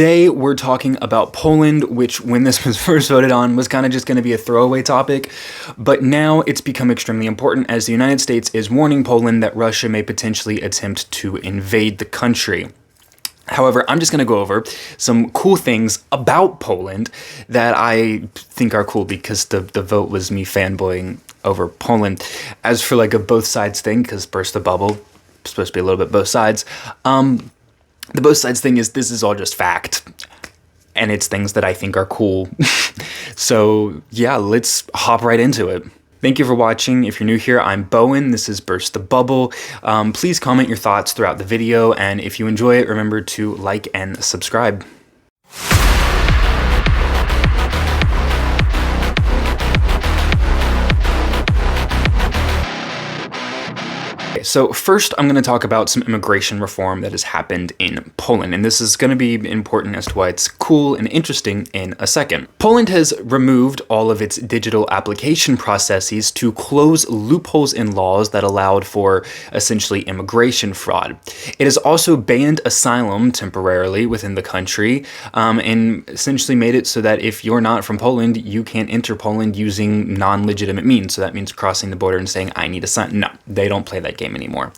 Today, we're talking about Poland, which when this was first voted on was kind of just going to be a throwaway topic, but now it's become extremely important as the United States is warning Poland that Russia may potentially attempt to invade the country. However, I'm just going to go over some cool things about Poland that I think are cool because the vote was me fanboying over Poland. As for like a both sides thing, because burst the bubble, supposed to be a little bit both sides, the both sides thing is this is all just fact, and it's things that I think are cool. So yeah, let's hop right into it. Thank you for watching. If you're new here, I'm Bowen. This is Burst the Bubble. Please comment your thoughts throughout the video, and if you enjoy it, remember to like and subscribe. So first, I'm going to talk about some immigration reform that has happened in Poland, and this is going to be important as to why it's cool and interesting in a second. Poland has removed all of its digital application processes to close loopholes in laws that allowed for essentially immigration fraud. It has also banned asylum temporarily within the country, and essentially made it so that if you're not from Poland, you can't enter Poland using non-legitimate means. So that means crossing the border and saying, I need asylum. No, they don't play that game anymore.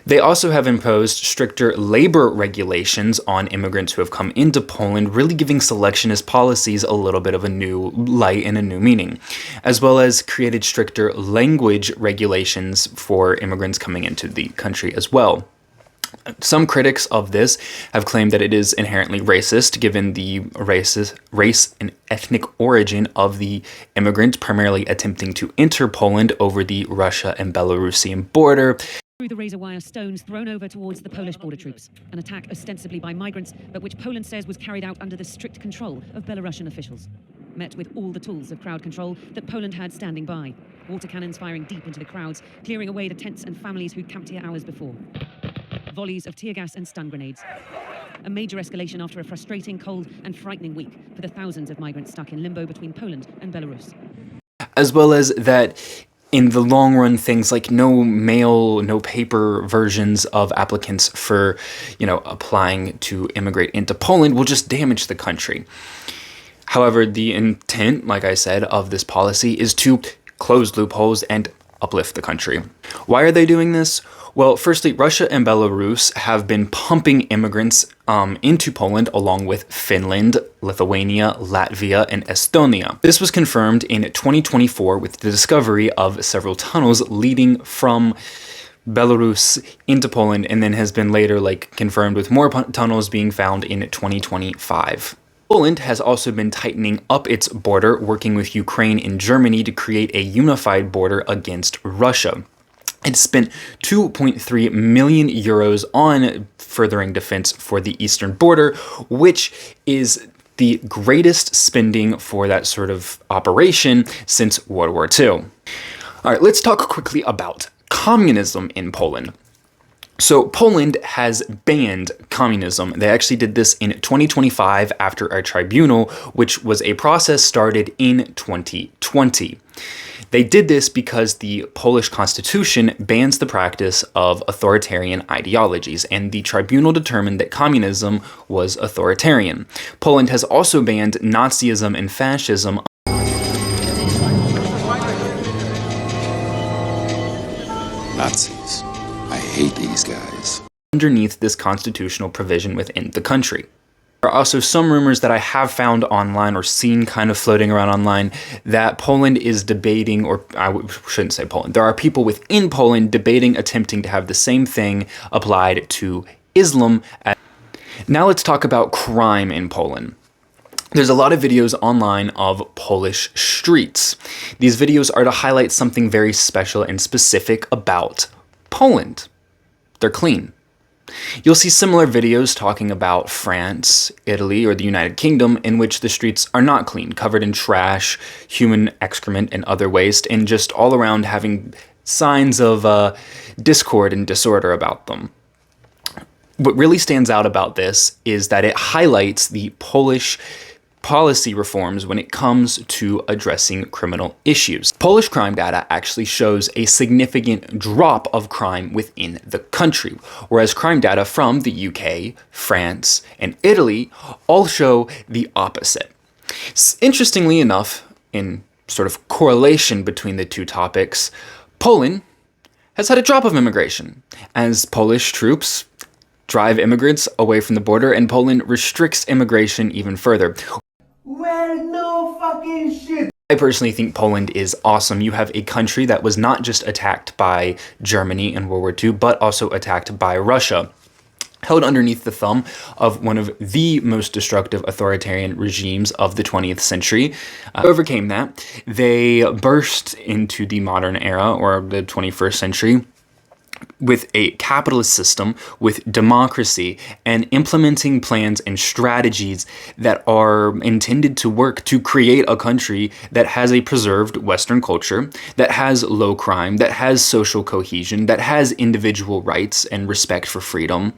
They also have imposed stricter labor regulations on immigrants who have come into Poland, really giving selectionist policies a little bit of a new light and a new meaning, as well as created stricter language regulations for immigrants coming into the country as well. Some critics of this have claimed that it is inherently racist, given the race and ethnic origin of the immigrants primarily attempting to enter Poland over the Russia and Belarusian border. Through the razor wire stones thrown over towards the Polish border troops, an attack ostensibly by migrants, but which Poland says was carried out under the strict control of Belarusian officials. Met with all the tools of crowd control that Poland had standing by. Water cannons firing deep into the crowds, clearing away the tents and families who'd camped here hours before. Volleys of tear gas and stun grenades. A major escalation after a frustrating, cold and frightening week for the thousands of migrants stuck in limbo between Poland and Belarus. As well as that, in the long run, things like no mail, no paper versions of applicants for, applying to immigrate into Poland will just damage the country. However, the intent, like I said, of this policy is to close loopholes and uplift the country. Why are they doing this? Well, firstly, Russia and Belarus have been pumping immigrants into Poland along with Finland, Lithuania, Latvia, and Estonia. This was confirmed in 2024 with the discovery of several tunnels leading from Belarus into Poland, and then has been later confirmed with more tunnels being found in 2025. Poland has also been tightening up its border, working with Ukraine and Germany to create a unified border against Russia. It spent 2.3 million euros on furthering defense for the eastern border, which is the greatest spending for that sort of operation since World War II. All right, let's talk quickly about communism in Poland. So Poland has banned communism. They actually did this in 2025 after a tribunal, which was a process started in 2020. They did this because the Polish constitution bans the practice of authoritarian ideologies, and the tribunal determined that communism was authoritarian. Poland has also banned Nazism and fascism. Nazis. I hate these guys. Underneath this constitutional provision within the country. There are also some rumors that I have found online or seen kind of floating around online that Poland is debating, or I shouldn't say Poland, there are people within Poland debating attempting to have the same thing applied to Islam. Now let's talk about crime in Poland. There's a lot of videos online of Polish streets. These videos are to highlight something very special and specific about Poland. They're clean. You'll see similar videos talking about France, Italy, or the United Kingdom, in which the streets are not clean, covered in trash, human excrement, and other waste, and just all around having signs of discord and disorder about them. What really stands out about this is that it highlights the Polish policy reforms when it comes to addressing criminal issues. Polish crime data actually shows a significant drop of crime within the country, whereas crime data from the UK, France, and Italy all show the opposite. Interestingly enough, in sort of correlation between the two topics, Poland has had a drop of immigration as Polish troops drive immigrants away from the border and Poland restricts immigration even further. Well, no fucking shit. I personally think Poland is awesome. You have a country that was not just attacked by Germany in World War II, but also attacked by Russia, held underneath the thumb of one of the most destructive authoritarian regimes of the 20th century. Overcame that. They burst into the modern era, or the 21st century, with a capitalist system, with democracy, and implementing plans and strategies that are intended to work to create a country that has a preserved Western culture, that has low crime, that has social cohesion, that has individual rights and respect for freedom.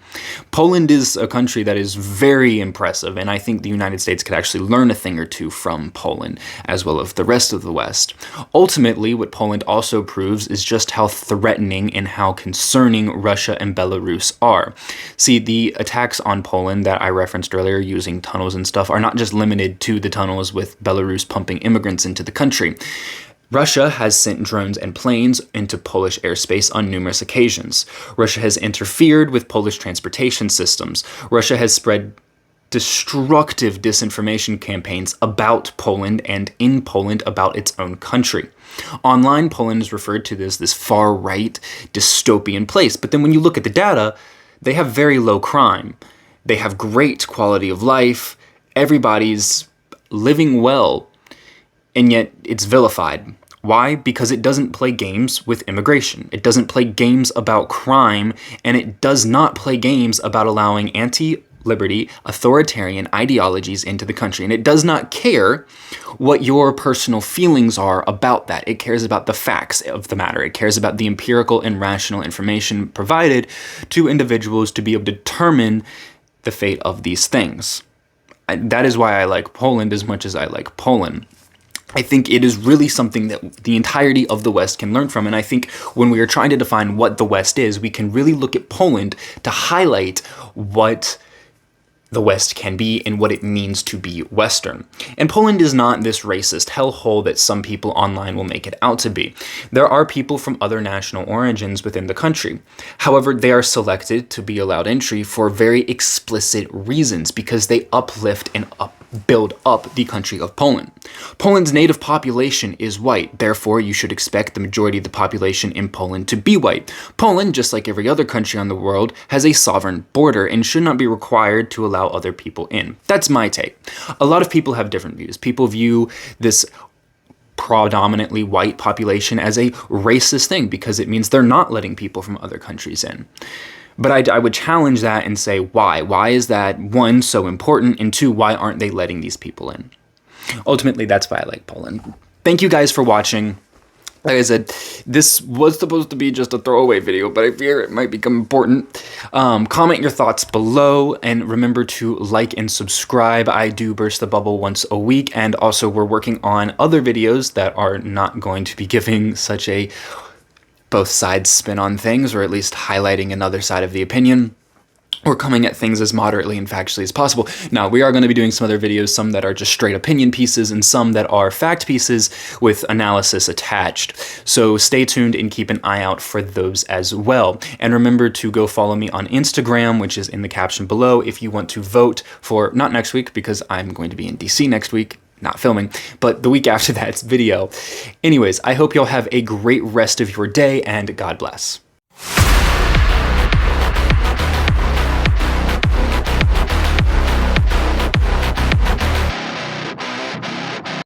Poland is a country that is very impressive, and I think the United States could actually learn a thing or two from Poland, as well as the rest of the West. Ultimately, what Poland also proves is just how threatening and how concerning Russia and Belarus are. See, the attacks on Poland that I referenced earlier using tunnels and stuff are not just limited to the tunnels with Belarus pumping immigrants into the country. Russia has sent drones and planes into Polish airspace on numerous occasions. Russia has interfered with Polish transportation systems. Russia has spread destructive disinformation campaigns about Poland and in Poland about its own country. Online, Poland is referred to as this far-right dystopian place, but then when you look at the data, they have very low crime. They have great quality of life. Everybody's living well, and yet it's vilified. Why? Because it doesn't play games with immigration. It doesn't play games about crime, and it does not play games about allowing anti-liberty, authoritarian ideologies into the country. And it does not care what your personal feelings are about that. It cares about the facts of the matter. It cares about the empirical and rational information provided to individuals to be able to determine the fate of these things. That is why I like Poland as much as I like Poland. I think it is really something that the entirety of the West can learn from. And I think when we are trying to define what the West is, we can really look at Poland to highlight what the West can be and what it means to be Western. And Poland is not this racist hellhole that some people online will make it out to be. There are people from other national origins within the country. However, they are selected to be allowed entry for very explicit reasons because they uplift and build up the country of Poland. Poland's native population is white, therefore you should expect the majority of the population in Poland to be white. Poland, just like every other country on the world, has a sovereign border and should not be required to allow other people in. That's my take. A lot of people have different views. People view this predominantly white population as a racist thing because it means they're not letting people from other countries in. But I would challenge that and say, why? Why is that, one, so important, and two, why aren't they letting these people in? Ultimately, that's why I like Poland. Thank you guys for watching. Like I said, this was supposed to be just a throwaway video, but I fear it might become important. Comment your thoughts below, and remember to like and subscribe. I do burst the bubble once a week, and also we're working on other videos that are not going to be giving such a both sides spin on things, or at least highlighting another side of the opinion. We're coming at things as moderately and factually as possible. Now, we are going to be doing some other videos, some that are just straight opinion pieces and some that are fact pieces with analysis attached. So stay tuned and keep an eye out for those as well. And remember to go follow me on Instagram, which is in the caption below, if you want to vote for, not next week, because I'm going to be in DC next week, not filming, but the week after that's video. Anyways, I hope y'all have a great rest of your day, and God bless.